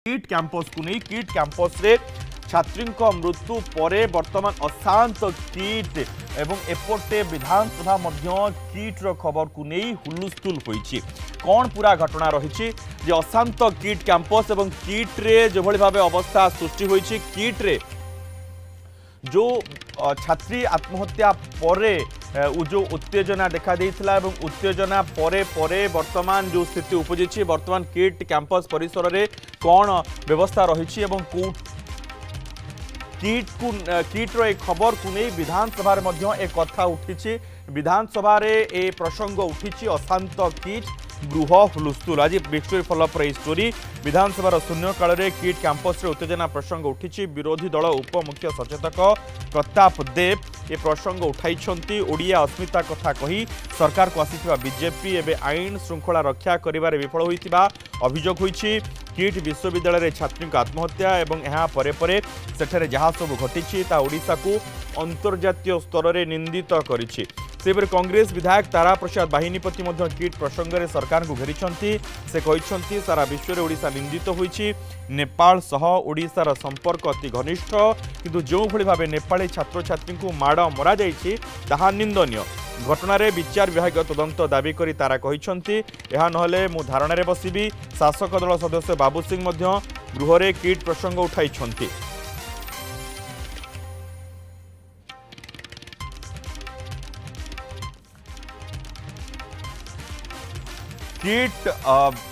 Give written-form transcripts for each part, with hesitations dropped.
Kit campus को नहीं kit campus रे छात्री मृत्यु परे वर्तमान अशांत किट एवं एपटे विधानसभा मध्य किट्र खबर को नहीं हुलुस्थुल होइछि। कौन पूरा घटना रही अशांत किट कैंपस एवं किट रे जो भली भाबे अवस्था सृष्टि होइछि किट रे जो छात्री आत्महत्या परे जो उत्तेजना देखा देइथिला एवं उत्तेजना परे परे वर्तमान जो स्थिति उपजिछि वर्तमान किट कैंपस परिसर रे कौन व्यवस्था रही एवं किट्र एक खबर को नहीं विधानसभा एक कथा उठी विधानसभा ए प्रसंग उठी अशांत किट गृह हुलुस्थुल। आज बिग स्टोरी फॉलोअप स्टोरी विधानसभा शून्यकाल में किट कैंपस रे उत्तेजना प्रसंग उठी विरोधी दल उप मुख्य सचेतक प्रताप देव ए प्रसंग उठाई ओडिया अस्मिता कथा कही सरकार को आसी बीजेपी एवं आईन श्रृंखला रक्षा करिबारे विफल होइतिबा अभियोग होइछि। किट विश्वविद्यालय छात्री आत्महत्या एवं यहाँ परे परे सेठारे जहाँ सब घटी ओडिशा को अंतर्जातीय स्तर में निंदित करिछि। सेपरि कांग्रेस विधायक तारा प्रसाद बाहिनीपति किट प्रसंग में सरकार को घेरी से कहते सारा विश्व में ओडिशा निंदित होइछि। नेपाल सह ओडिशार संपर्क अति घनिष्ठ किंतु जो भली भावे नेपाली छात्र छात्री को माड़ मरा जाइछि ताहा निंदनीय। घटनार विचार विभाग तदंत दाबी करी तारा कहते यह नहले मु धारणार बसिबी। शासक दल सदस्य बाबू सिंह गृह रे किट प्रसंग उठाई। किट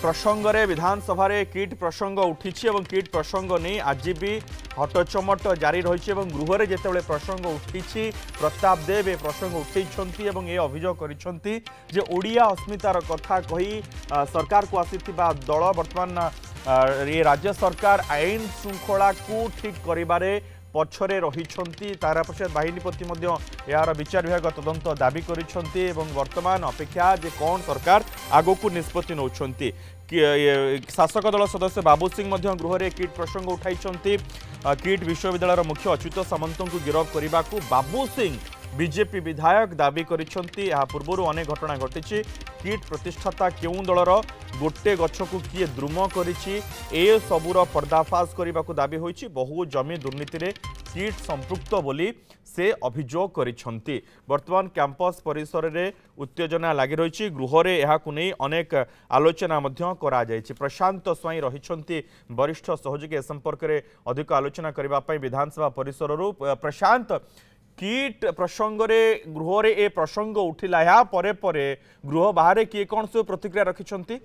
प्रसंग रे विधानसभा रे किट प्रसंग उठी किट प्रसंग नहीं आज भी हटचमट जारी रही गृह रे जेतेबेले प्रसंग उठी प्रताप देव ए प्रसंग उठे अभियोग करिसेंती जे ओडिया अस्मितार कथा कही सरकार को आसीथिबा दल वर्तमान ये राज्य सरकार आईन श्रृंखला को ठीक करिबारे पछरे रही। तारा प्रसाद बाहिनीपति यार विचार विभाग तदंत दाबी करिसेंती एवं वर्तमान अपेक्षा जे कौन सरकार आगो को निष्पत्ति नौछंती। शासक दल सदस्य बाबू सिंह गृह रे किट प्रसंग उठाई। किट विश्वविद्यालय मुख्य अच्युत सामंत को गिरफ्त करने को बाबू सिंह बीजेपी विधायक दाबी करिसेंती। पूर्व अनेक घटना घटी किट प्रतिष्ठाता केउं दलर गोटे गछ को किए द्रुम करिछि ए सबुर पर्दाफाश करने को दाबी होइछि। बहु जमी दुर्नीति रे किट संपृक्त बोली से अभियोग करिसेंती। वर्तमान कैंपस परिसर रे उत्तेजना लगी रही गृह रे एहाकु नै अनेक आलोचना मध्य करा जायछि। प्रशांत स्वाई रहिसेंती वरिष्ठ सहयोगी ए संपर्क रे अधिक आलोचना करबा पई विधानसभा परिसर रु प्रशांत किट प्रसंग रे गृह रे ए प्रसंग उठिला या परे परे गृह बाहर किए कौन सब प्रतिक्रिया रखिछंती?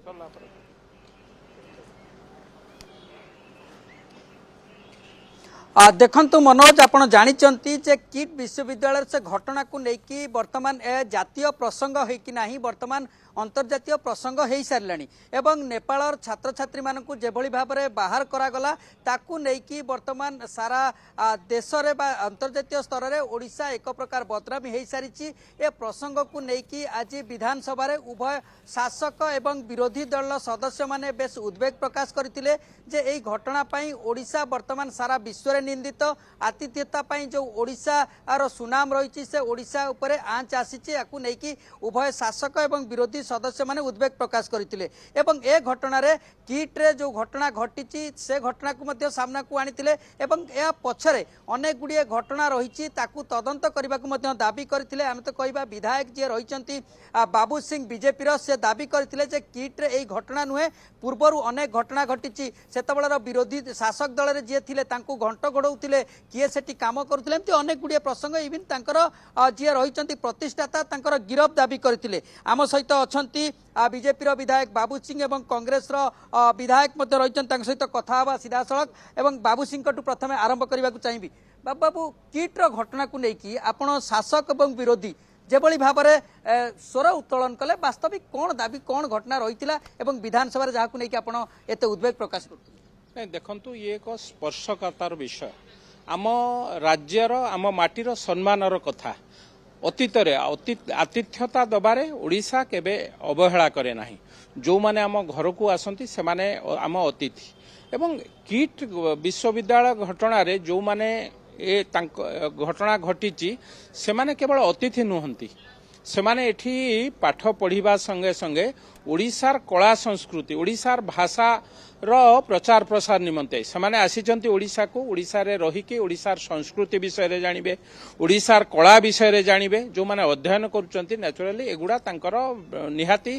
देखंतु मनोज आपण जानिचंती जे किट विश्वविद्यालय से घटना को लेकिन वर्तमान जातीय प्रसंग है कि नहीं वर्तमान अंतर्जातीय प्रसंग हो सारे एवं नेपाल छात्र छात्री मानक जेभली भाव में बाहर करागला ताकू नेकी वर्तमान सारा देश रे बा अंतर्जातीय स्तर में ओडिशा एक प्रकार बदनामी हो सारी ए प्रसंग को लेकिन आज विधानसभा रे उभय शासक एवं विरोधी दल सदस्य माने बेस उद्वेग प्रकाश करथिले जे एई घटना पई ओडिशा वर्तमान सारा विश्व रे निंदित आतिथ्यता पई जो ओडिशा रो सुनाम रही से ओडिशा उपरे आंच आसीची याकू नेकी उभय शासक एवं विरोधी सदस्य माने उद्वेग प्रकाश करथिले एवं ए घटना रे किट रे जो घटना घटी से घटना को मध्य सामना को आनिथिले एवं या पछरे अनेक गुडिए घटना रही ताकू तदंत करबा को मध्य दाबी करथिले। आमे तो कहबा विधायक जे रहिचंती बाबू सिंह बीजेपी रो से दाबी करथिले जे किट रे एई घटना नुहे पूर्वरु अनेक घटना घटी सेतबेलर विरोधी शासक दल रे जे थिले तांकू घंट घोड़ौथिले किए सेठी काम करुथिले एमती अनेक गुडिए प्रसंग इवन तांकर जे रहिचंती प्रतिष्ठाता तांकर गिरफ दाबी करथिले। आम सहित बीजेपी विधायक बाबू सिंह एवं कांग्रेस विधायक रही सहित कथा सीधा सड़क एवं बाबू सिंह प्रथम आरंभ करने को चाहिए। बाबू किट्र घटना को लेकिन आपण शासक एवं विरोधी जेभली भाव में स्वर उत्तोलन कले वास्तविक कौन दाबी कौन घटना रही है विधानसभा जहाँ को लेकिन आपण एत उद्वेग प्रकाश कर देखु ये एक स्पर्शकातार विषय आम राज्यर आम माटीर सम्मानर कथा अतीत आतिथ्यता दबारे ओडिशा केबे अवहेला करे नाही। जो माने आम घर को आसंती से माने आम अतिथि एवं किट विश्वविद्यालय घटना रे जो माने ए घटना घटी से माने केवल अतिथि नुहंती से माने एठी पाठ पढ़िबा संगे संगे ओडिशार कला संस्कृति ओडिशार भाषा प्रचार प्रसार निमंते से आसीचंती ओडिशा को ओडिशा रे रहिके ओडिशार संस्कृति विषय रे जानिबे ओडिशार कला विषय रे जानिबे जो माने अध्ययन करूचंती नेचुरली एगुडा तांकर निहाती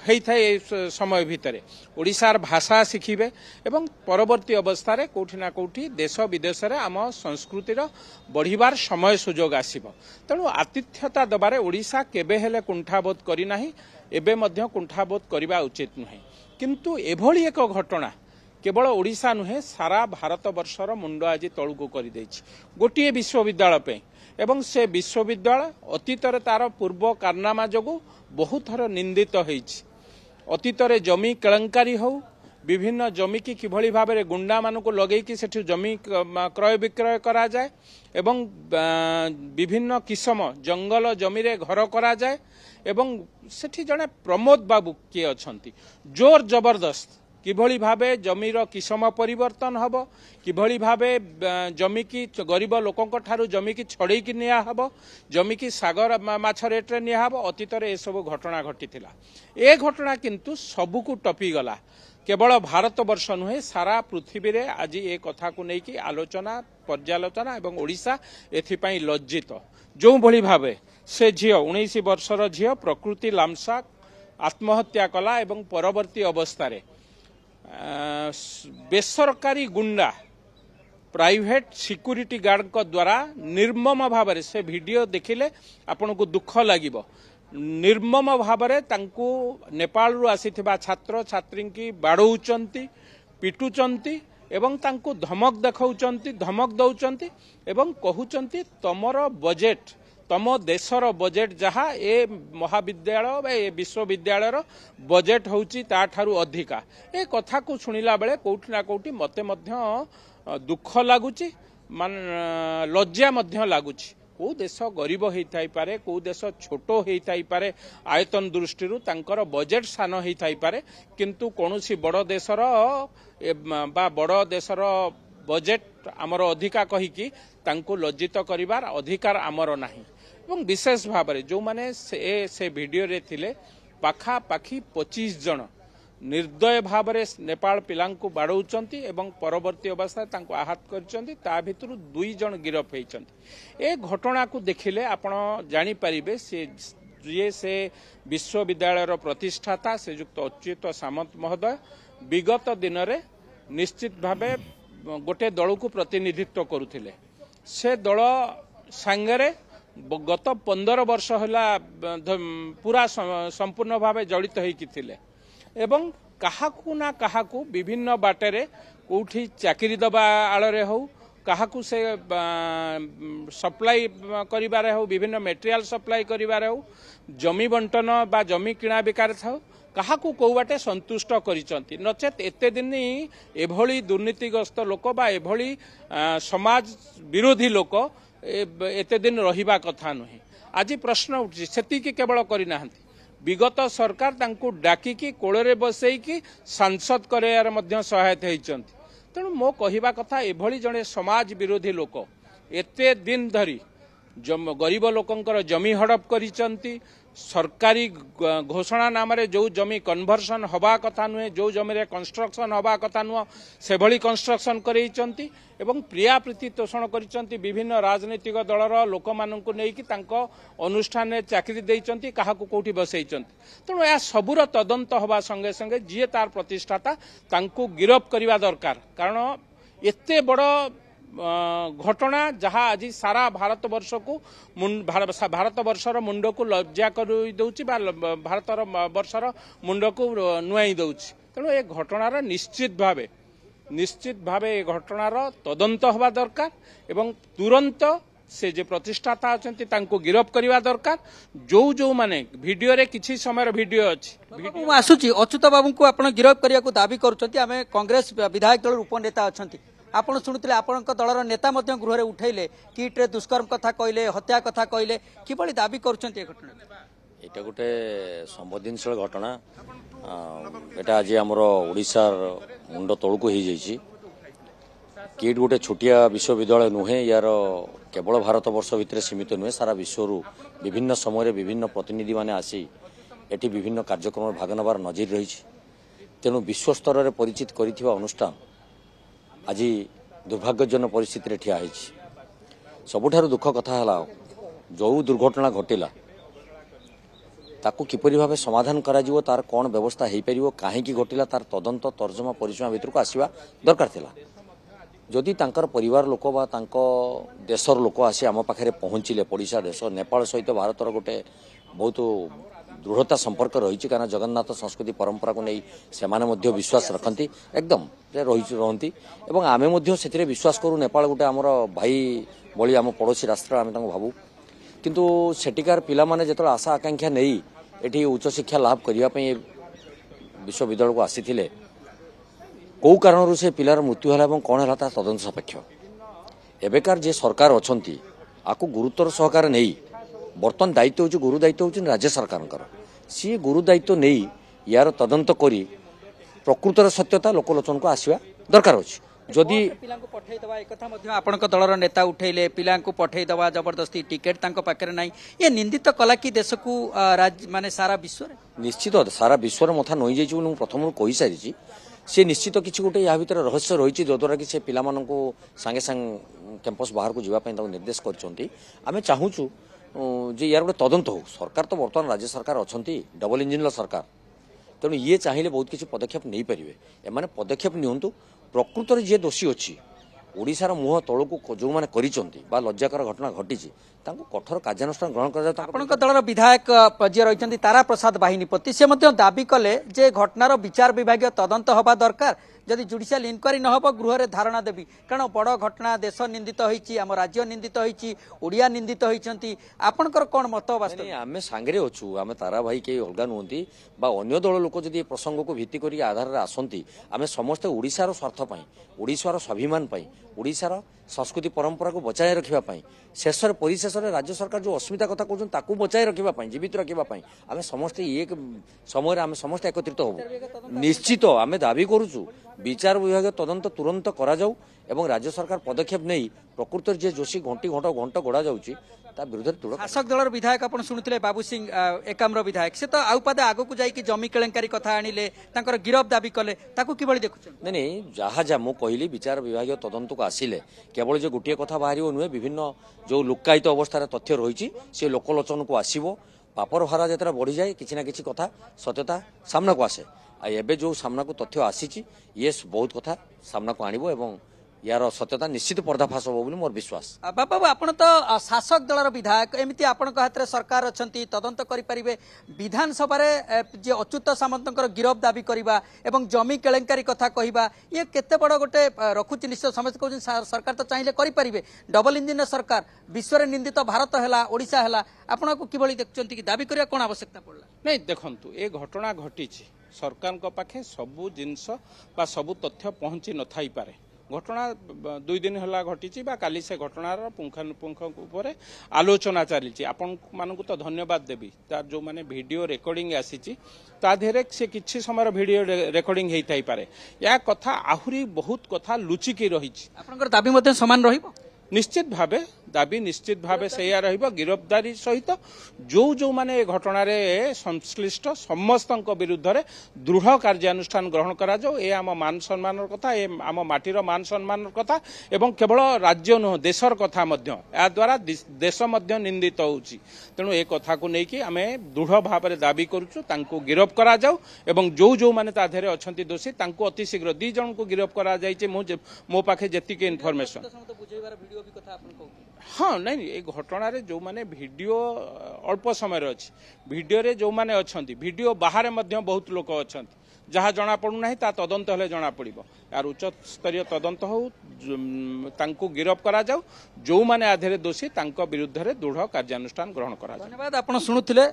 हेई थाए समय भितरे ओडिशार भाषा शिखिबे एवं परवर्ती अवस्था रे कोठी ना कोठी देश विदेश रे आम संस्कृतिर बढ़िबार समय सुजोग आसीबो तेणु आतिथ्यता दबारे ओडिशा केबे हेले कुंठाबोध करी नाही एबे मध्य कुंठाबोध करबा उचित नुहे किंतु एभली एक घटना केवल ओडिशा नुहे सारा भारत वर्षर मुंड आज तलुको कर गोटे विश्वविद्यालय पे एवं से विश्वविद्यालय अतीत तार पूर्व कारनामा जोगु बहुत थर निंदित होइछि अतीत जमी केलंकारी हो विभिन्न जमी की किभली भाव में गुंडा मानक लगेकी सेठी जमी क्रय विक्रय करा जाए एवं विभिन्न किसम जंगल जमी रे घर करा जाए एवं सेठी जने प्रमोद बाबू किए अछंती जोर जबरदस्त किभली भावे जमीर किसम परिवर्तन हब किभली भावे जमी की गरीब लोकंक ठारू जमी की छड़े की निया हब जमी की सागर माछ रेट रे निया हब अतीत रे ए सब घटना घटिथिला ए घटना किंतु सबुकु टपी गला केवल भारत वर्ष नुहे सारा पृथ्वी रे आज ए कथा को लेकिन आलोचना पर्यालोचना एवं ओडिशा एथिपाई लज्जित जो भली भावे से झियो 19 वर्षर झियो प्रकृति लामसा आत्महत्या कला एवं परवर्ती अवस्था रे बेसरकारी गुंडा प्राइवेट सिक्यूरिटी गार्ड को द्वारा निर्मम भाव से वीडियो देखिले आपन को दुख लागिबो निर्मम भाव तांकु नेपाल रु आसीथिबा छात्र छात्री की बाड़ौचंती पिटुचंती एवं तांकु धमक देखाउचंती धमक दउचंती एवं कहउचंती तमर बजेट तम देशर बजेट जहाँ ए महाविद्यालय ए विश्वविद्यालय बजेट होउची ता ठारू अधिका ए कथा को सुनिला बेले कोठी ना कोठी मते मध्य दुख लागुची मान लज्जा मध्य लागुची को देश गरीब होई पारे को देश छोट होई पारे आयतन दृष्टि तांकर बजेट सान होई पारे किंतु कोनोसी बड़ देशर बा बड़ देशर बजेट आमर अधिका कहीकि तांको लज्जित करिवार अधिकार आमर नाही एवं विशेष भाव में जो माने से वीडियो रे थिले पाखा पाखी 25 जन निर्दय भाव में नेपाल पिलांकु बाड़ौचंती एवं परवर्ती अवस्था तांको आहत करचंती ता भितरु 2 जन गिरफ होइचंती ए घटना को देखिले आपण जानि परिबे से विश्वविद्यालय प्रतिष्ठाता श्रीयुक्त अच्युत सामंत महोदय विगत दिन में निश्चित भावे गोटे दल को प्रतिनिधित्व करुथिले से दल सांगरे गत 15 वर्ष होला पूरा संपूर्ण भावे जड़ित होइकी थिले एवं काहाकू ना काहाकू विभिन्न बाटेरे कोठी चाकरी दबा आଳରେ हो काहाकू से सप्लाई करिबारे हो विभिन्न मटेरियल सप्लाई करिबारे हो जमी बंटन बा जमी किणा बिकार थाउ काहाकू को बाटे संतुष्ट करिसंती नचेत एते दिन एभली दुर्नीतिग्रस्त लोक बा एभली समाज विरोधी लोक एते दिन रहिबा कथा नुहे आज प्रश्न उठी सेति के केवल करि नाहंती विगत सरकार तांकू डाकिकी कोଳରେ बसैकी सांसद करार मध्य सहायता होइचंती तेणु मो कहिबा कथा एभली जणे समाज विरोधी लोक एते दिन धरी गरीब लोकंकर जमी हड़प करिचंती सरकारी घोषणा नाम रे जो जमी कन्वर्सन हवा कथा नुहे जो जमी रे कंस्ट्रक्शन हवा कथा नुह से भली कंस्ट्रक्शन करैचंती एवं प्रिया प्रीति तोषण करिचंती विभिन्न राजनीतिक दलर लोक माननकु नेकी तांको अनुष्ठान में चाकरी देइचंती काहाकू कोठी बसैचंती तेणु या सबुर तदंत हवा संगे संगे जीए तार प्रतिष्ठाता तांकू गिरफ करबा दरकार कारण एते बड़ घटना जहाँ आज सारा भारत वर्ष को भारत वर्षर मुंड को लज्जा कर दउची बा भारत वर्षर मुंड को नुआई दउची तेणु ए घटनार निश्चित भावे ए घटनार तदंत हवा दरकार एवं तुरंत से जे प्रतिष्ठाता अछंती तांको गिरफ करबा दरकार जो माने वीडियो रे किछि समय वीडियो अछि आसुची अच्युत बाबू को आपण गिरफ करिया को दाबी करछंती आमे कांग्रेस विधायक दल उपनेता अछंती आपण शुणुले आपण दलर नेता गृह में उठेले किट्रे दुष्कर्म कथा कहले हत्या कथा कहले किभली दाबी करछंती ए घटना एटा गोटे संवेदनशील घटना एटा आज आमर ओडिशार मुंड तलू हो जाइए किट गोटे छोटिया विश्वविद्यालय नुहे यार केवल भारत वर्ष भितर सीमित नुहे सारा विश्व विभिन्न समय विभिन्न प्रतिनिधि माने आसी एटी विभिन्न कार्यक्रम भाग नबार नजिर रही तेणु विश्व स्तर में परिचित करिथिबा अनुष्ठान आज दुर्भाग्यजनक परिस्थिति ठिया होइछि। सबुठारु दुख कथा है जो दुर्घटना घटिला ताकू किपरि भावे समाधान करा जिवो तार कौन व्यवस्था हो पार कहीं घटिला तार तदंत तर्जमा परिसीमा भितर को आसवा दरकार थिला। जदि तांकर परिवार लोक बा तांको देशर लोक आसी आम पाखे पहुँचले पड़ोशा देश नेपाल सहित भारतर गोटे बहुत दृढ़ता संपर्क रही कारण जगन्नाथ संस्कृति परंपरा को नहीं से विश्वास रखती एकदम रही एवं आमे से विश्वास करूँ नेपाल गोटे आमर भाई भली आम पड़ोशी राष्ट्र आम भावु किंतु सेटिकार पिला माने जो आशा आकांक्षा नहीं एटी उच्च शिक्षा लाभ करने विश्वविद्यालय को आसी कौ कारण से पिलार मृत्यु है कौन है तदंत सापेक्ष एवेकार जे सरकार अच्छा आपको गुरुत्वर सहकार नहीं बर्तमान दायित्व हो गुरु दायित्व हो राज्य सरकार सी गुरु दायित्व नहीं यार तदंत करी प्रकृतर सत्यता लोकलोचन को आसवा दरकार अच्छे जदि पिलांको पठेइदवा एक कथा मध्ये आपनक दलर नेता उठेले पिलांको पठेइदवा जबरदस्ती टिकेट तांको पाखरे नाही ये निंदित कला की देश को माने सारा विश्व रे निश्चित सारा विश्व रे मथा नई जाइछु मु प्रथम कहि सारिछि से निश्चित किछि गोटे या भितर रहस्य रहिछि जद्वारा कि से पिला माननको संगे संग कैंपस बाहर को जीवा पई ताको निर्देश करछंती आमे चाहूछु जे यार गोटे तदंत हो सरकार तो वर्तमान राज्य सरकार अछंती डबल इंजिन सरकार तेणु ये चाहिए बहुत किसी पदक्षेप नहीं पारे एमाने पदक्षेप नियंतु प्रकृत जी दोषी अच्छी ओडिशार मुह तौक जो मैंने लज्जाकर घटना घटी कठोर कार्यानुष्ठान ग्रहण कर दलर विधायक जी रही तारा प्रसाद बाहिनीपति से दाबी कले जे घटनार विचार विभाग तदंत हवा दरकार जदि जुडिशियल इनक्वारी न हो गृह रे धारणा देवी कारण बड़ घटना देश निंदित होईची आम राज्य निंदित होईची ओडिया निंदित होईचंती आपनकर कोन मत वास्तव आमे सांगरे अछु आमे तारा भाई के अलगा नुहंती बा अन्य दल लोक जदि प्रसंग को भित्ति करी आधार रे आसंती आमे समस्त ओडिशार स्वार्थ पई ओडिशार स्वाभिमान पई ओडिशार संस्कृति परंपरा को बचाए रखिबा पई शेष परिशेष राज्य सरकार जो अस्मिता कथा कहउछन ताकू बचाए रखिबा पई जीवित रखिबा पई आमे समस्त एक समय आमे समस्त एकत्रित होबो निश्चित आमे दाबी करूछु विचार विभाग तदंत तुरंत करा जाऊ एवं राज्य सरकार पदक्षेप नहीं प्रकृत जे जोशी घंटी घंट गोड़ा जाउची ता विरुद्ध शासक दलर विधायक आपण सुनुथिले बाबू सिंह एकामर विधायक से तो आउ पादे आगो को जाई कि जमी केलेंकारी कथा आनिले तांकर गिरफ दाबी कले ताकू किबळी देखुछन नहीं नहीं जहा जा मु कहली विचार विभाग तदंत को आसिले केवल जो गोटे कथा बाहरियो नुहे विभिन्न जो लुक्कायित अवस्था तथ्य रही से लोकलोचन को आसीबो पापर भारा जतरा बढ़ी जाए किछि ना किछि कथा सत्यता सामना को आसे एबे जो सामना को तथ्य आसी ये बहुत कथा सामना को आनिबो एवं यार सत्यता निश्चित पर्दाफाश हो बोली मोर विश्वास बाबू आपण तो शासक दलर विधायक एमती आपण हाथ में सरकार अच्छी तदंत करें विधानसभा जे अच्युत सामंतर गिरफ दाबी करवा एवं जमी केलेंकारी कथा कहवा ये केते बड़ गोटे रखुची निश्चित समस्त कहते सरकार तो चाहिए करें डबल इंजिन सरकार विश्व में निंदित भारत है ओडिशा है आपण को किभली देखुं कि दाबी करने कौन आवश्यकता पड़ला नहीं देखंतु ए घटना घटी सरकार पाखे सबू जिनस बा सबू तथ्य पहुंची न थाई पारे घटना 2 दिन है घटी काली से घटनार पुंखानुपुंख आलोचना चली आपण मानक तो धन्यवाद देवी तार जो माने वीडियो रिकॉर्डिंग आसी ताधे से किछि समय वीडियो रिकॉर्डिंग होता पारे या कथा आहुरी बहुत कथा लुचिकी रही दाबी समान रहिबो निश्चित भावे दाबी निश्चित भावे से गिरफ्तारी सहित जो जो माने घटना संश्लिष्ट समस्त विरुद्ध रे दृढ़ कार्यानुष्ठान ग्रहण करा जाओ ए आम मान सम्मान कथा ए आम माटीर मान सम्मान कथा एवं केवल राज्य नुह देशर कथा मध्य या द्वारा देश मध्य निंदित होउची तेणु ए कथा को लेकिन आम दृढ़ भाव में दाबी करूँ तांको गिरफ करा जाओ एवं जो जो माने ताधेरे अछंती दोषी तांको अति शीघ्र 2 जन को गिरफ करा जाइछे मो पाखे जेतिके इनफॉरमेशन हाँ नहीं ये घटना जो माने वीडियो अल्प समय अच्छी वीडियो रे जो माने अच्छी वीडियो बाहर मध्य बहुत लोक अच्छा जहाँ जना पड़ूना ता तदंत हेले जना पड़ो यार उच्च स्तरीय तदंत हो तांको गिरफ करा जाऊ जो माने आधेरे दोषी तांको विरुद्ध रे दृढ़ कार्यानुष्ठान ग्रहण करा जाऊ। धन्यवाद आपण सुनुथिले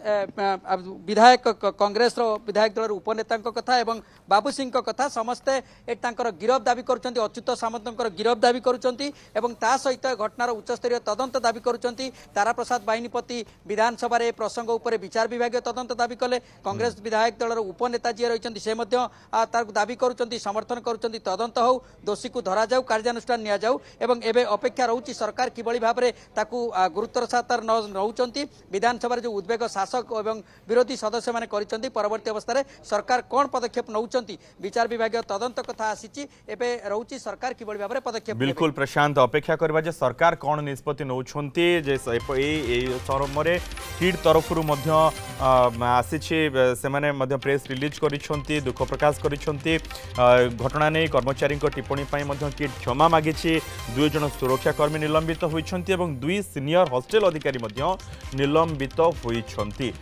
विधायक कांग्रेस रो विधायक दल उपनेता कथा एवं बाबू सिंह कथा समस्ते ए तांकर गिरफ दाबी करुचंती अच्युत सामंतर गिरफ दाबी करुचंती एवं ता सहित घटनार उच्च स्तरीय तदंत दाबी करुचंती तारा प्रसाद बाहिनीपति विधानसभा रे प्रसंग उपरे विचार विभाग तदंत दाबी कले कांग्रेस विधायक दल उपनेता जी रहिचंती से दाबी करुँच समर्थन करुँच तदंत हो दोषी को धरा जाऊ कार्यानुष्ठान निया जाऊ एवं एबे अपेक्षा रहुछि सरकार किभଳି भाबरे ताकू गुरुत्वर सातर नौचंती विधानसभा जो उद्वेग शासक एवं विरोधी सदस्य माने करिसंती परवर्ती अवस्था रे सरकार कोन पदक्षेप नौचंती विचार विभाग तदंत कथा आसीछि एबे रहुछि सरकार किभଳି भाबरे पदक्षेप बिल्कुल प्रशांत अपेक्षा करबा जे सरकार कोन निष्पत्ति नौचंती जे ए सरमरे किड तरफरु मध्य आसीछि से माने मध्य प्रेस रिलीज करिसंती दुख प्रकाश करिसंती घटना नै कर्मचारी को टिप्पणी पाई मध्य किड क्षमा मागिछि 2 जन सुरक्षाकर्मी निलंबित होइछंती एवं 2 सीनियर हॉस्टल अधिकारी मध्य निलंबित होइछंती।